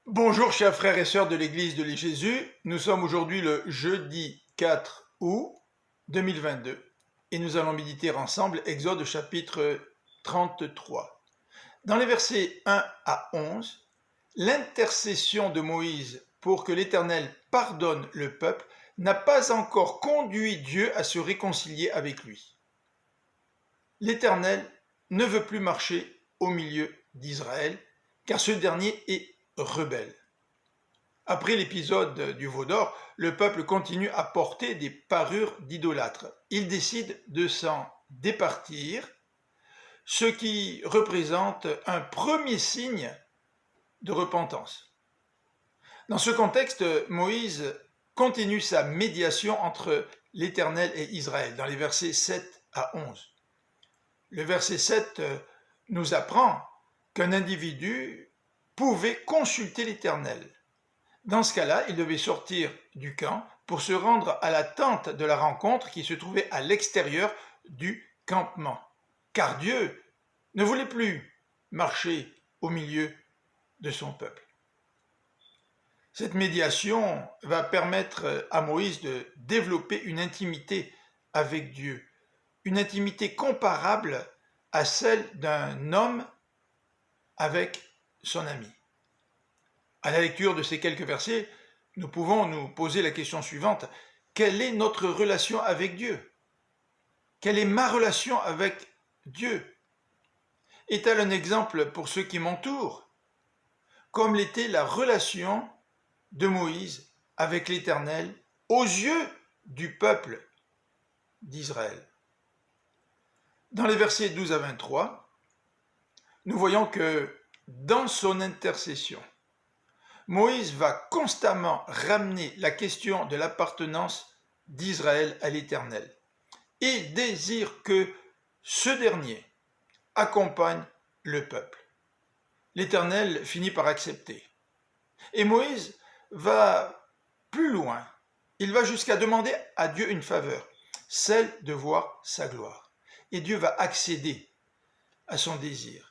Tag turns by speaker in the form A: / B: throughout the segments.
A: Bonjour chers frères et sœurs de l'Église de Jésus, nous sommes aujourd'hui le jeudi 4 août 2022 et nous allons méditer ensemble Exode chapitre 33. Dans les versets 1 à 11, l'intercession de Moïse pour que l'Éternel pardonne le peuple n'a pas encore conduit Dieu à se réconcilier avec lui. L'Éternel ne veut plus marcher au milieu d'Israël, car ce dernier est rebelle. Après l'épisode du veau d'or, le peuple continue à porter des parures d'idolâtres. Il décide de s'en départir, ce qui représente un premier signe de repentance. Dans ce contexte, Moïse continue sa médiation entre l'Éternel et Israël, dans les versets 7 à 11. Le verset 7 nous apprend qu'un individu pouvait consulter l'Éternel. Dans ce cas-là, il devait sortir du camp pour se rendre à la tente de la rencontre qui se trouvait à l'extérieur du campement. Car Dieu ne voulait plus marcher au milieu de son peuple. Cette médiation va permettre à Moïse de développer une intimité avec Dieu, une intimité comparable à celle d'un homme avec son ami. À la lecture de ces quelques versets, nous pouvons nous poser la question suivante. Quelle est notre relation avec Dieu? Quelle est ma relation avec Dieu? Est-elle un exemple pour ceux qui m'entourent? Comme l'était la relation de Moïse avec l'Éternel aux yeux du peuple d'Israël. Dans les versets 12 à 23, nous voyons que dans son intercession, Moïse va constamment ramener la question de l'appartenance d'Israël à l'Éternel. Il désire que ce dernier accompagne le peuple. L'Éternel finit par accepter. Et Moïse va plus loin. Il va jusqu'à demander à Dieu une faveur, celle de voir sa gloire. Et Dieu va accéder à son désir.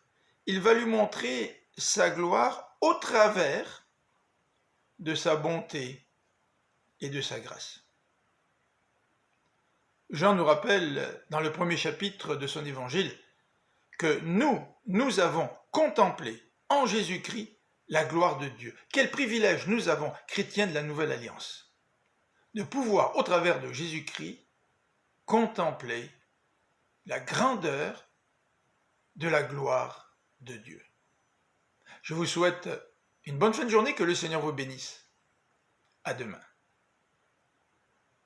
A: Il va lui montrer sa gloire au travers de sa bonté et de sa grâce. Jean nous rappelle dans le premier chapitre de son évangile que nous avons contemplé en Jésus-Christ la gloire de Dieu. Quel privilège nous avons, chrétiens de la Nouvelle Alliance, de pouvoir, au travers de Jésus-Christ, contempler la grandeur de la gloire de Dieu. Je vous souhaite une bonne fin de journée, que le Seigneur vous bénisse. À demain.